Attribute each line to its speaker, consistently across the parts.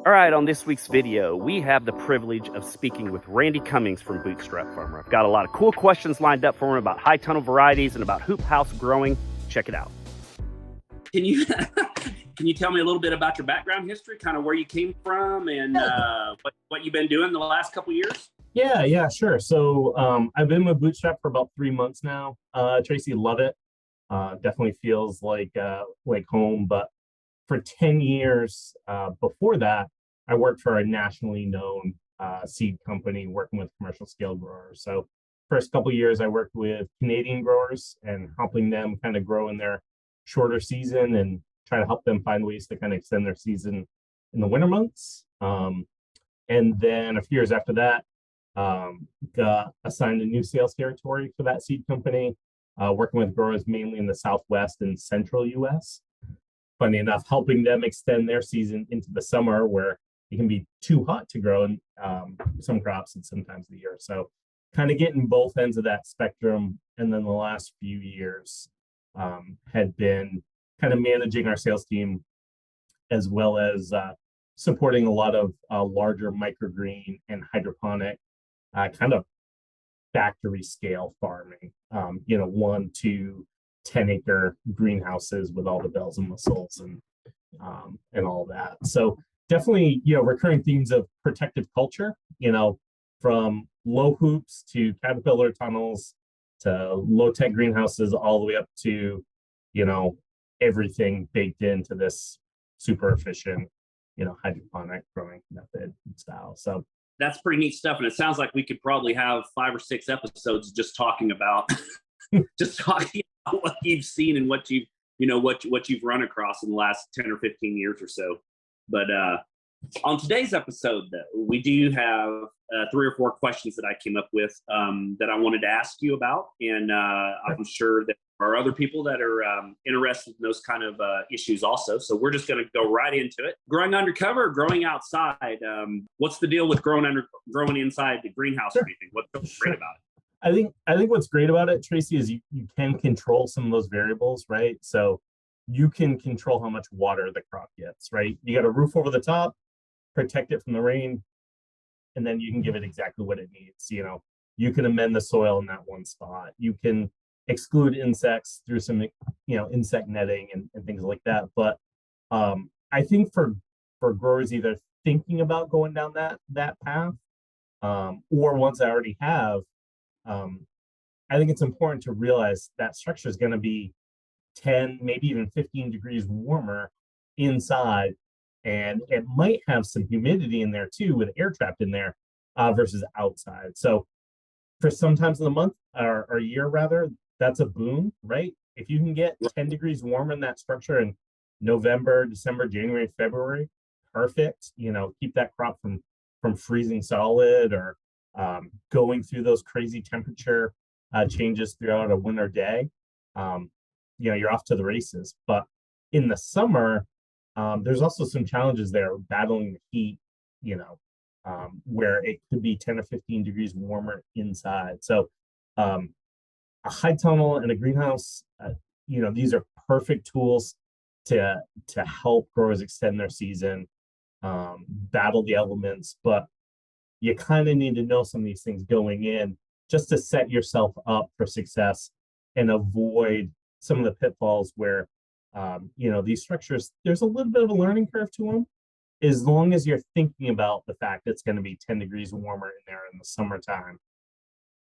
Speaker 1: All right, on this week's video, we have the privilege of speaking with Randy Cummings from Bootstrap Farmer. I've got a lot of cool questions lined up for him about high tunnel varieties and about hoop house growing. Check it out.
Speaker 2: Can you can you tell me a little bit about your background history, kind of where you came from and what you've been doing the last couple years?
Speaker 3: Yeah, sure. So I've been with Bootstrap for about 3 months now. Tracy, love it. Definitely feels like home. But for 10 years before that, I worked for a nationally known seed company working with commercial scale growers. So first couple of years, I worked with Canadian growers and helping them kind of grow in their shorter season and try to help them find ways to kind of extend their season in the winter months. And then a few years after that, got assigned a new sales territory for that seed company, working with growers mainly in the Southwest and Central US. Funny enough, helping them extend their season into the summer where it can be too hot to grow in some crops at some times of the year. So kind of getting both ends of that spectrum. And then the last few years had been kind of managing our sales team as well as supporting a lot of larger microgreen and hydroponic kind of factory scale farming, 1 to 10-acre greenhouses with all the bells and whistles and all that. So definitely, recurring themes of protective culture, from low hoops to caterpillar tunnels to low-tech greenhouses, all the way up to, everything baked into this super efficient, hydroponic growing method and style. So
Speaker 2: that's pretty neat stuff, and it sounds like we could probably have 5 or 6 episodes just talking about what you've seen and what you've run across in the last 10 or 15 years or so. But on today's episode, though, we do have 3 or 4 questions that I came up with that I wanted to ask you about, and I'm sure that there are other people that are interested in those kind of issues also. So we're just going to go right into it. Growing undercover, growing outside. What's the deal with growing inside the greenhouse or anything? What's so great about it?
Speaker 3: I think what's great about it, Tracy, is you can control some of those variables, right? So you can control how much water the crop gets, right? You got a roof over the top, protect it from the rain, and then you can give it exactly what it needs. You can amend the soil in that one spot. You can exclude insects through some, insect netting and things like that. But I think for growers either thinking about going down that path, or ones I already have, I think it's important to realize that structure is going to be 10, maybe even 15 degrees warmer inside, and it might have some humidity in there too, with air trapped in there versus outside. So for some times of the month or year rather, that's a boon, right? If you can get 10 degrees warmer in that structure in November, December, January, February, perfect. Keep that crop from freezing solid or going through those crazy temperature changes throughout a winter day. You're off to the races. But in the summer, there's also some challenges there battling the heat, where it could be 10 or 15 degrees warmer inside. So a high tunnel and a greenhouse, these are perfect tools to help growers extend their season, battle the elements. But you kind of need to know some of these things going in just to set yourself up for success and avoid some of the pitfalls where, these structures, there's a little bit of a learning curve to them, as long as you're thinking about the fact it's going to be 10 degrees warmer in there in the summertime.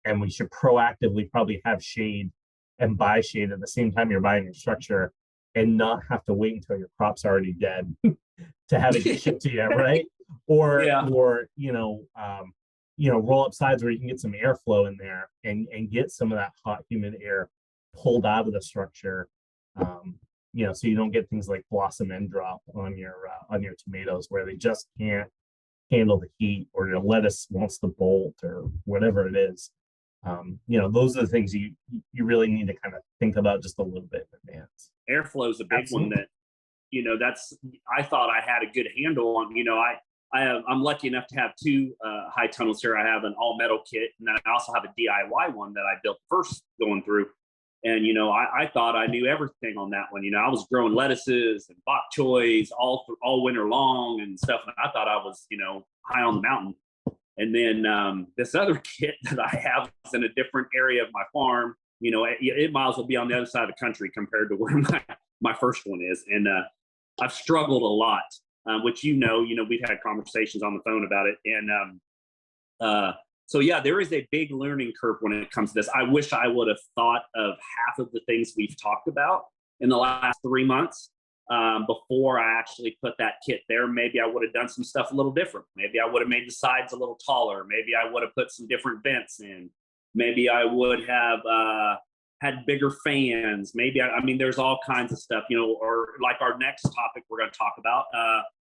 Speaker 3: And we should proactively probably have shade and buy shade at the same time you're buying your structure and not have to wait until your crop's already dead to have it shipped to you, right? Or roll up sides where you can get some airflow in there and get some of that hot, humid air pulled out of the structure. So you don't get things like blossom end drop on your tomatoes where they just can't handle the heat, or your lettuce wants to bolt or whatever it is. Those are the things you really need to kind of think about just a little bit in advance.
Speaker 2: Airflow is a big one that, I thought I had a good handle on. I'm lucky enough to have 2 high tunnels here. I have an all metal kit, and then I also have a DIY one that I built first going through. And, I thought I knew everything on that one. I was growing lettuces and bok choys all winter long and stuff. And I thought I was, high on the mountain. And then this other kit that I have is in a different area of my farm. 8 miles will be on the other side of the country compared to where my first one is. And I've struggled a lot, which, we've had conversations on the phone about it. And so, yeah, there is a big learning curve when it comes to this. I wish I would have thought of half of the things we've talked about in the last 3 months before I actually put that kit there. Maybe I would have done some stuff a little different. Maybe I would have made the sides a little taller. Maybe I would have put some different vents in. Maybe I would have had bigger fans. Maybe, there's all kinds of stuff, or like our next topic we're going to talk about,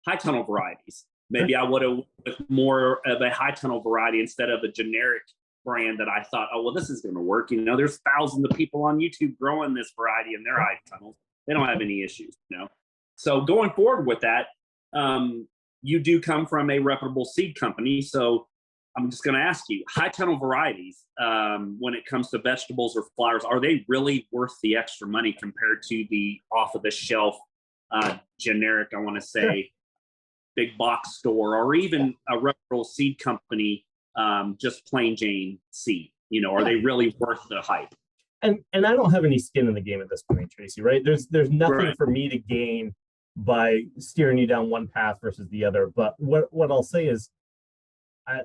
Speaker 2: high tunnel varieties. Maybe I would have with more of a high tunnel variety instead of a generic brand that I thought, oh, well, this is going to work. There's thousands of people on YouTube growing this variety in their high tunnels. They don't have any issues, So going forward with that, you do come from a reputable seed company. So I'm just going to ask you, high tunnel varieties, when it comes to vegetables or flowers, are they really worth the extra money compared to the off of the shelf generic, I want to say, big box store, or even a reputable seed company, just plain Jane seed? Are they really worth the hype?
Speaker 3: And I don't have any skin in the game at this point, Tracy, right? There's nothing for me to gain by steering you down one path versus the other. But what I'll say is I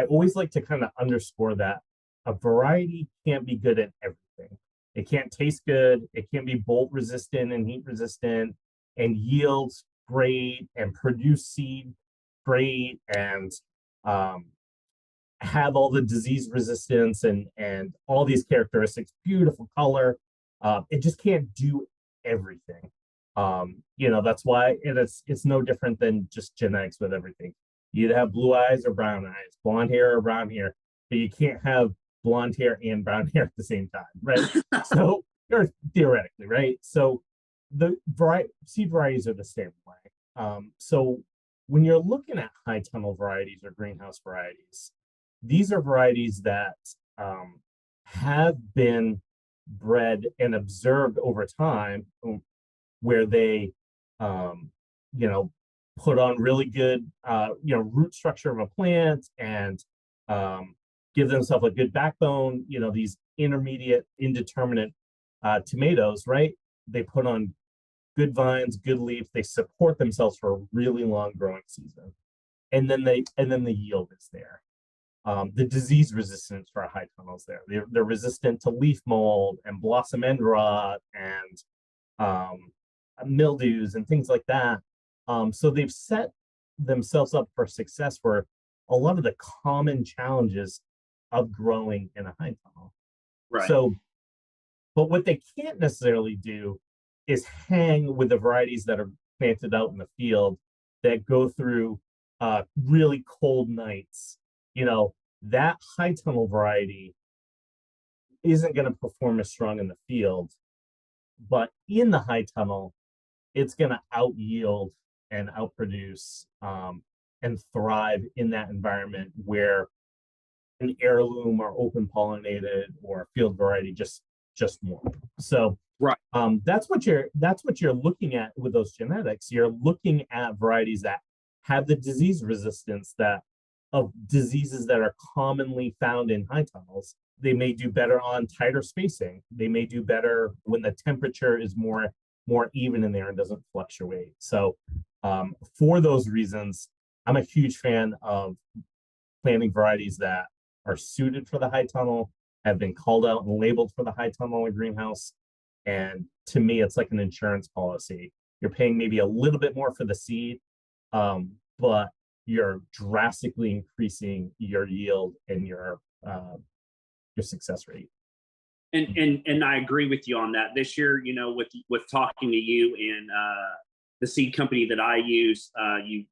Speaker 3: always like to kind of underscore that a variety can't be good at everything. It can't taste good, it can't be bolt resistant and heat resistant and yields great and produce seed great and have all the disease resistance and all these characteristics, beautiful color. It just can't do everything. That's why it's no different than just genetics with everything. You either have blue eyes or brown eyes, blonde hair or brown hair, but you can't have blonde hair and brown hair at the same time, right? So, or theoretically, right? So the seed varieties are the same way. So when you're looking at high tunnel varieties or greenhouse varieties, these are varieties that have been bred and observed over time, where they, put on really good, root structure of a plant and give themselves a good backbone. These intermediate, indeterminate tomatoes, right? They put on good vines, good leaves. They support themselves for a really long growing season, and then the yield is there. The disease resistance for our high tunnels there. They're resistant to leaf mold and blossom end rot and mildews and things like that. So they've set themselves up for success for a lot of the common challenges of growing in a high tunnel.
Speaker 2: Right.
Speaker 3: So, but what they can't necessarily do is hang with the varieties that are planted out in the field that go through really cold nights. That high tunnel variety isn't going to perform as strong in the field, but in the high tunnel, it's going to out yield and outproduce and thrive in that environment where an heirloom or open pollinated or field variety just won't. So
Speaker 2: right.
Speaker 3: That's what you're looking at with those genetics. You're looking at varieties that have the disease resistance of diseases that are commonly found in high tunnels. They may do better on tighter spacing. They may do better when the temperature is more even in there and doesn't fluctuate. So for those reasons, I'm a huge fan of planting varieties that are suited for the high tunnel, have been called out and labeled for the high tunnel in greenhouse. And to me, it's like an insurance policy. You're paying maybe a little bit more for the seed, but you're drastically increasing your yield and your success rate.
Speaker 2: And I agree with you on that. This year, with talking to you and the seed company that I use,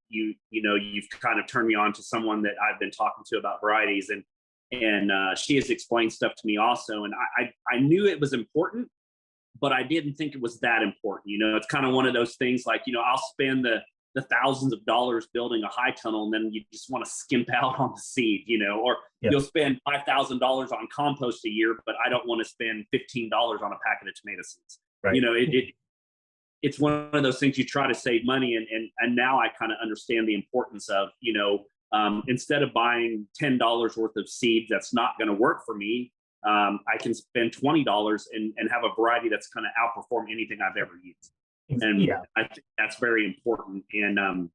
Speaker 2: you've kind of turned me on to someone that I've been talking to about varieties, and she has explained stuff to me also. And I knew it was important, but I didn't think it was that important. It's kind of one of those things like, I'll spend the the thousands of dollars building a high tunnel, and then you just want to skimp out on the seed, you know, or you'll spend $5,000 on compost a year, but I don't want to spend $15 on a packet of tomato seeds.
Speaker 3: Right.
Speaker 2: You know, it's one of those things you try to save money. And now I kind of understand the importance of, you know, instead of buying $10 worth of seeds that's not going to work for me, I can spend $20 and have a variety that's going to outperform anything I've ever used. And I think that's very important. And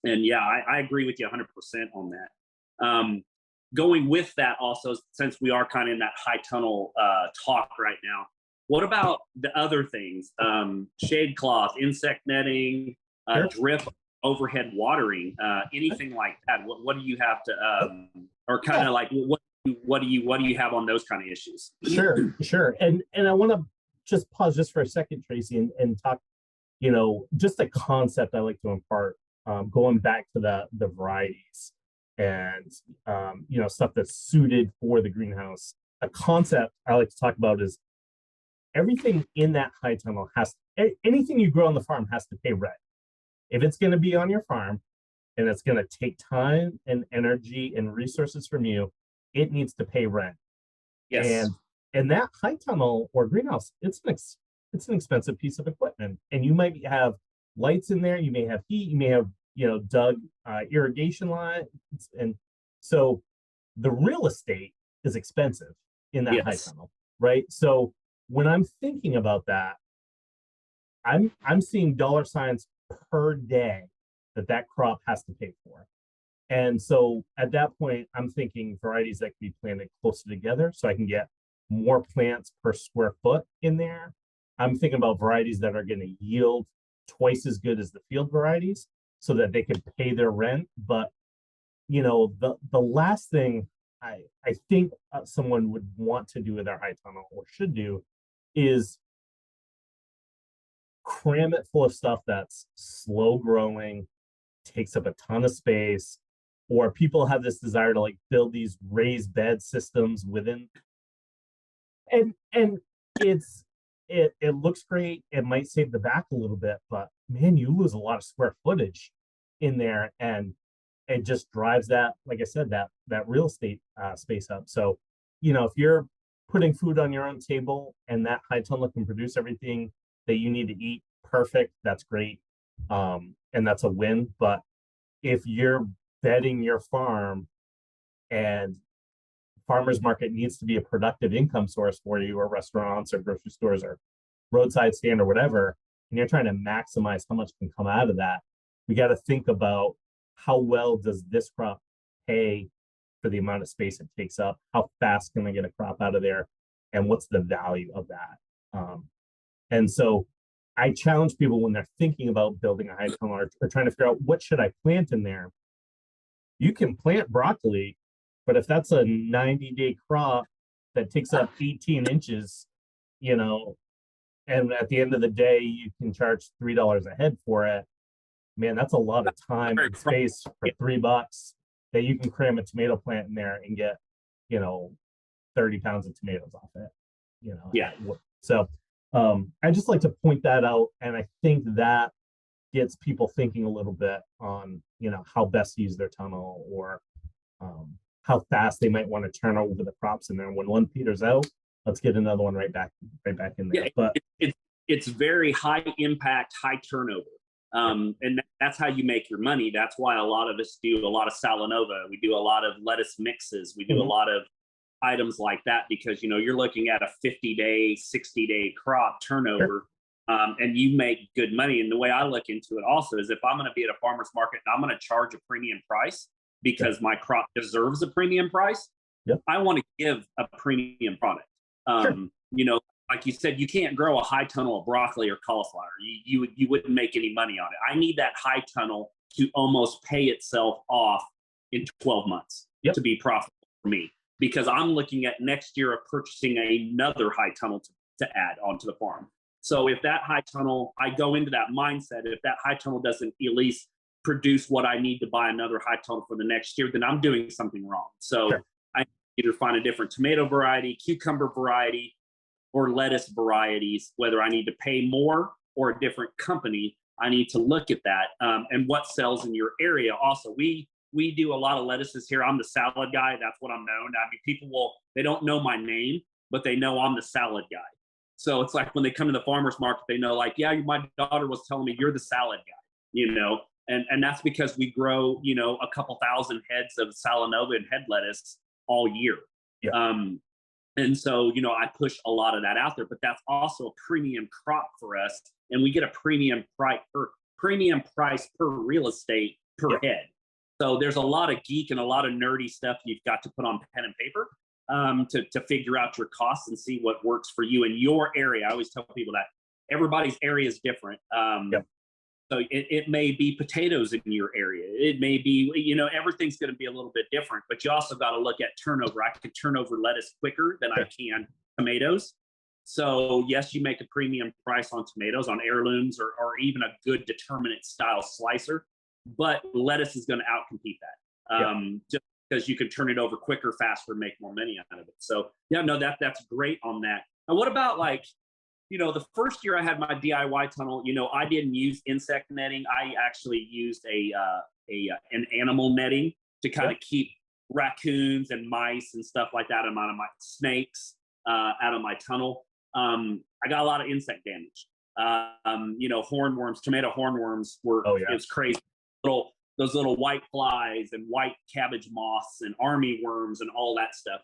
Speaker 2: yeah, I agree with you 100% on that. Going with that also, since we are kind of in that high tunnel talk right now, what about the other things? Shade cloth, insect netting, drip, overhead watering, anything like that? What do you have to, or kind of like what do you have on those kind of issues?
Speaker 3: Sure. And I want to just pause just for a second, Tracy, and talk, you know, just a concept I like to impart, going back to the varieties and, you know, stuff that's suited for the greenhouse. A concept I like to talk about is everything in that high tunnel anything you grow on the farm has to pay rent. If it's going to be on your farm and it's going to take time and energy and resources from you, it needs to pay rent.
Speaker 2: Yes.
Speaker 3: And that high tunnel or greenhouse, it's an expensive piece of equipment. And you might have lights in there, you may have heat, you may have, you know, dug irrigation lines. And so the real estate is expensive in that high tunnel, right? So when I'm thinking about that, I'm seeing dollar signs per day that crop has to pay for. And so at that point, I'm thinking varieties that can be planted closer together so I can get more plants per square foot in there. I'm thinking about varieties that are going to yield twice as good as the field varieties so that they can pay their rent. But, you know, the last thing I think someone would want to do with their high tunnel or should do is cram it full of stuff that's slow growing, takes up a ton of space, or people have this desire to like build these raised bed systems within. And it looks great. It might save the back a little bit, but man, you lose a lot of square footage in there, and it just drives that, like I said, that real estate space up. So, you know, if you're putting food on your own table and that high tunnel can produce everything that you need to eat perfect, that's great. And that's a win. But if you're bedding your farm and farmers market needs to be a productive income source for you, or restaurants or grocery stores or roadside stand or whatever, and you're trying to maximize how much can come out of that, we got to think about how well does this crop pay for the amount of space it takes up? How fast can I get a crop out of there? And what's the value of that? And so I challenge people when they're thinking about building a high tunnel or trying to figure out what should I plant in there. You can plant broccoli, but if that's a 90-day crop that takes up 18 inches, you know, and at the end of the day, you can charge $3 a head for it, man, that's a lot of time and space for $3 that you can cram a tomato plant in there and get, you know, 30 pounds of tomatoes off it, you know.
Speaker 2: Yeah.
Speaker 3: So I just like to point that out. And I think that gets people thinking a little bit on, you know, how best to use their tunnel, or how fast they might want to turn over the crops in there. When one peters out, let's get another one right back in there.
Speaker 2: Yeah,
Speaker 3: but
Speaker 2: it's very high impact, high turnover. And that's how you make your money. That's why a lot of us do a lot of salanova. We do a lot of lettuce mixes. We do a lot of items like that, because, you know, you're looking at a 50-day, 60-day crop turnover, and you make good money. And the way I look into it also is, if I'm going to be at a farmer's market and I'm going to charge a premium price because my crop deserves a premium price, I want to give a premium product. You know, like you said, you can't grow a high tunnel of broccoli or cauliflower. You wouldn't make any money on it. I need that high tunnel to almost pay itself off in 12 months to be profitable for me, because I'm looking at next year of purchasing another high tunnel to add onto the farm. So if that high tunnel, I go into that mindset, if that high tunnel doesn't at least produce what I need to buy another high tunnel for the next year, then I'm doing something wrong. So I either find a different tomato variety, cucumber variety, or lettuce varieties, whether I need to pay more or a different company. I need to look at that, and what sells in your area. Also, we do a lot of lettuces here. I'm the salad guy. That's what I'm known. I mean, they don't know my name, but they know I'm the salad guy. So it's like when they come to the farmer's market, they know, like, yeah, my daughter was telling me you're the salad guy, and that's because we grow, a couple thousand heads of Salanova and head lettuce all year.
Speaker 3: Yeah.
Speaker 2: And so, I push a lot of that out there, but that's also a premium crop for us. And we get a premium price per real estate per head. So there's a lot of geek and a lot of nerdy stuff you've got to put on pen and paper to figure out your costs and see what works for you in your area. I always tell people that everybody's area is different. So it may be potatoes in your area. It may be, everything's going to be a little bit different, but you also got to look at turnover. I can turn over lettuce quicker than I can tomatoes. So yes, you make a premium price on tomatoes, on heirlooms, or even a good determinate style slicer, but lettuce is going to outcompete that. Just because you can turn it over quicker, faster, make more money out of it. So that's great on that. Now, what about the first year I had my DIY tunnel, I didn't use insect netting. I actually used an animal netting to kind of keep raccoons and mice and stuff like that out of my snakes out of my tunnel. I got a lot of insect damage. Hornworms, tomato hornworms it's crazy. Those little white flies and white cabbage moths and army worms and all that stuff.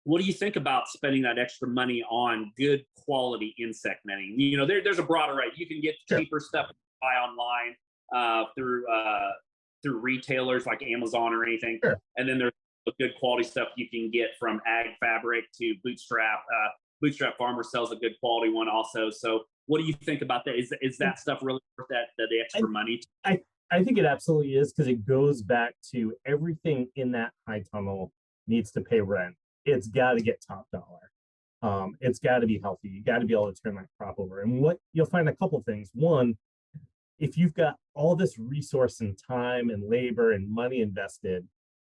Speaker 2: What do you think about spending that extra money on good quality insect netting? There's a broad array. You can get cheaper stuff to buy online through retailers like Amazon or anything. And then there's good quality stuff you can get from Ag Fabric to Bootstrap. Bootstrap Farmer sells a good quality one also. So what do you think about that? Is that stuff really worth the extra money?
Speaker 3: I think it absolutely is, because it goes back to everything in that high tunnel needs to pay rent. It's got to get top dollar. It's got to be healthy. You got to be able to turn that crop over. And what you'll find a couple things. One, if you've got all this resource and time and labor and money invested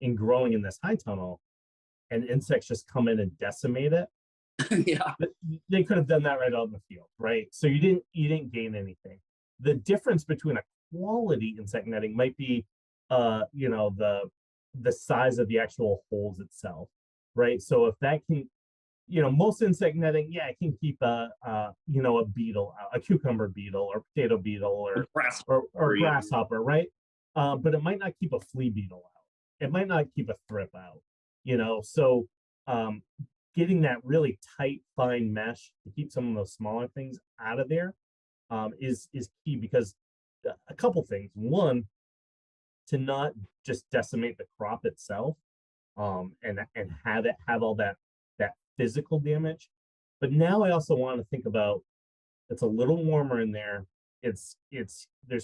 Speaker 3: in growing in this high tunnel, and insects just come in and decimate it, they could have done that right out in the field, right? So you didn't gain anything. The difference between a quality insect netting might be, the size of the actual holes itself. Right. So if that can, most insect netting, it can keep a beetle out, a cucumber beetle or potato beetle or grasshopper, right? But it might not keep a flea beetle out. It might not keep a thrip out, So getting that really tight, fine mesh to keep some of those smaller things out of there is key, because a couple things. One, to not just decimate the crop itself. And have all that physical damage. But now I also want to think about, it's a little warmer in there. There's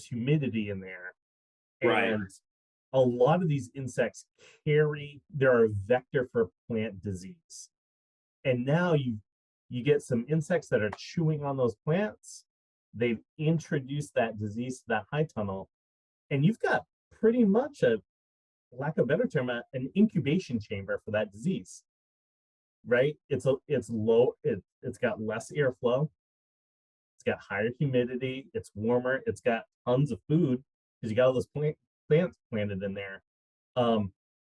Speaker 3: humidity in there. And a lot of these insects they're a vector for plant disease. And now you get some insects that are chewing on those plants. They've introduced that disease to that high tunnel. And you've got pretty much lack of a better term, an incubation chamber for that disease, right? It's low. It's got less airflow. It's got higher humidity. It's warmer. It's got tons of food because you got all those plants planted in there.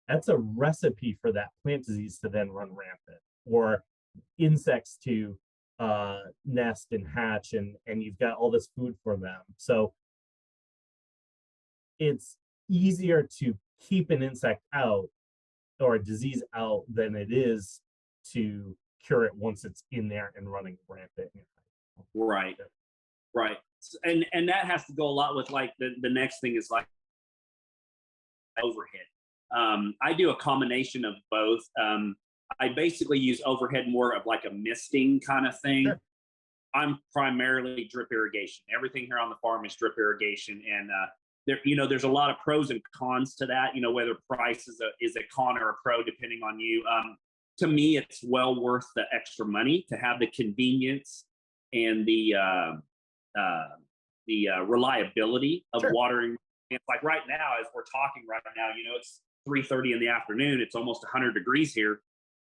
Speaker 3: That's a recipe for that plant disease to then run rampant, or insects to nest and hatch, and you've got all this food for them. So it's easier to keep an insect out or a disease out than it is to cure it once it's in there and running rampant.
Speaker 2: Right. And that has to go a lot with the next thing is overhead. I do a combination of both. I basically use overhead more of like a misting kind of thing. I'm primarily drip irrigation. Everything here on the farm is drip irrigation, and there's a lot of pros and cons to that, whether price is a con or a pro, depending on you. To me, it's well worth the extra money to have the convenience and the reliability of watering. It's like right now, as we're talking right now, it's 3:30 in the afternoon. It's almost 100 degrees here.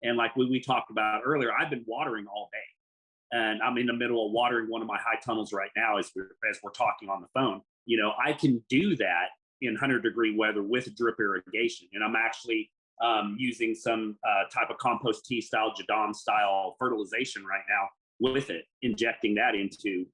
Speaker 2: And like we talked about earlier, I've been watering all day. and I'm in the middle of watering one of my high tunnels right now as we're talking on the phone, I can do that in 100-degree weather with drip irrigation. And I'm actually using some type of compost tea style, Jadon style fertilization right now with it, injecting that into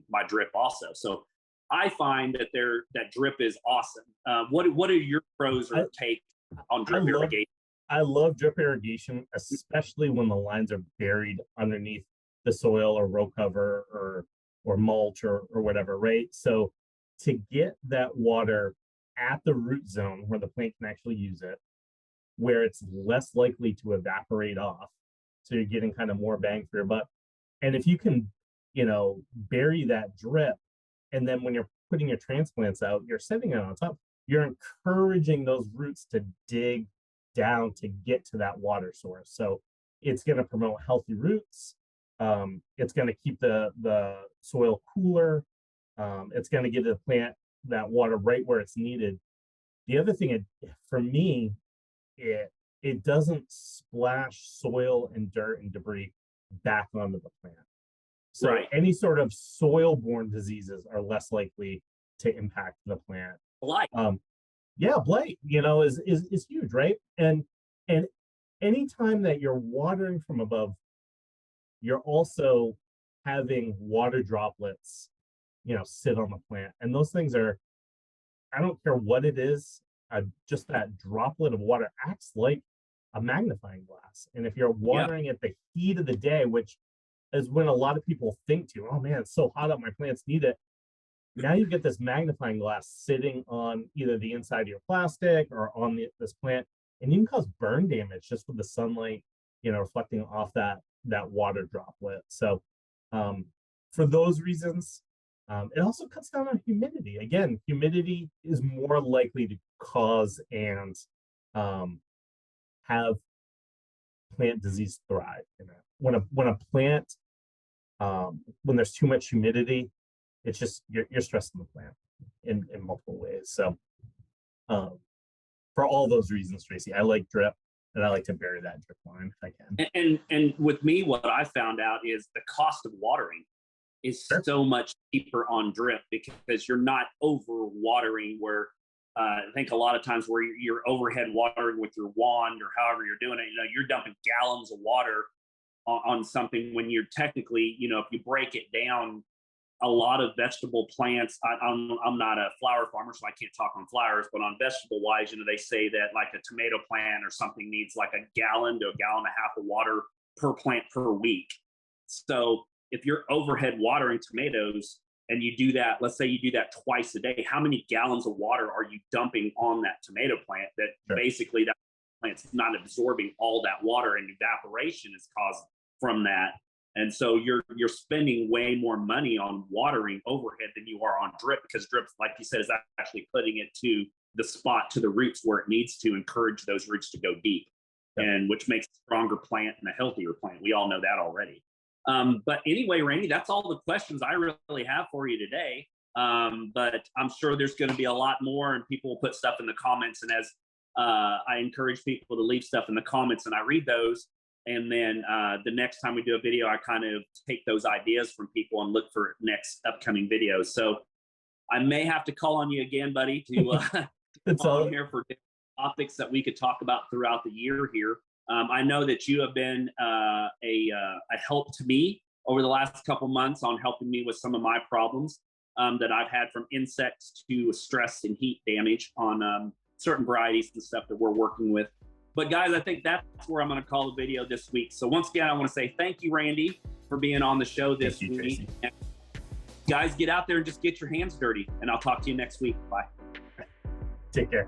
Speaker 2: my drip also. So I find that drip is awesome. What are your pros or take on drip irrigation?
Speaker 3: I love drip irrigation, especially when the lines are buried underneath the soil or row cover or mulch or whatever, right? So to get that water at the root zone where the plant can actually use it, where it's less likely to evaporate off, so you're getting kind of more bang for your buck. And if you can, bury that drip, and then when you're putting your transplants out, you're setting it on top, you're encouraging those roots to dig down to get to that water source. So it's going to promote healthy roots. It's going to keep the soil cooler. It's going to give the plant that water right where it's needed. The other thing, for me, it doesn't splash soil and dirt and debris back onto the plant. So any sort of soil-borne diseases are less likely to impact the plant.
Speaker 2: Blight.
Speaker 3: Blight, is huge, right? And anytime that you're watering from above, you're also having water droplets, sit on the plant. And those things are, I don't care what it is, just that droplet of water acts like a magnifying glass. And if you're watering at the heat of the day, which is when a lot of people think to, oh man, it's so hot out, my plants need it. Now you get this magnifying glass sitting on either the inside of your plastic or on this plant, and you can cause burn damage just with the sunlight, reflecting off that water droplet. So for those reasons, it also cuts down on humidity. Again, humidity is more likely to cause and have plant disease thrive. When a plant, when there's too much humidity, it's just you're stressing the plant in multiple ways. So for all those reasons, Tracy, I like drip, and I like to bury that drip line if I
Speaker 2: can. And with me, what I found out is the cost of watering is so much cheaper on drip, because you're not over watering where I think a lot of times where you're overhead watering with your wand or however you're doing it, you're dumping gallons of water on something when you're technically, if you break it down, a lot of vegetable plants, I'm not a flower farmer, so I can't talk on flowers, but on vegetable wise, they say that like a tomato plant or something needs like a gallon to a gallon and a half of water per plant per week. So if you're overhead watering tomatoes and you do that, let's say you do that twice a day, how many gallons of water are you dumping on that tomato plant that basically that plant's not absorbing all that water, and evaporation is caused from that? And so you're spending way more money on watering overhead than you are on drip, because drip, like you said, is actually putting it to the spot, to the roots where it needs to encourage those roots to go deep, and which makes a stronger plant and a healthier plant. We all know that already. But anyway, Randy, that's all the questions I really have for you today. But I'm sure there's going to be a lot more, and people will put stuff in the comments. And as I encourage people to leave stuff in the comments, and I read those. And then the next time we do a video, I kind of take those ideas from people and look for next upcoming videos. So I may have to call on you again, buddy, to come on here for topics that we could talk about throughout the year here. I know that you have been a help to me over the last couple months on helping me with some of my problems that I've had, from insects to stress and heat damage on certain varieties and stuff that we're working with. But guys, I think that's where I'm going to call the video this week. So once again, I want to say thank you, Randy, for being on the show this week. And guys, get out there and just get your hands dirty, and I'll talk to you next week. Bye.
Speaker 3: Take care.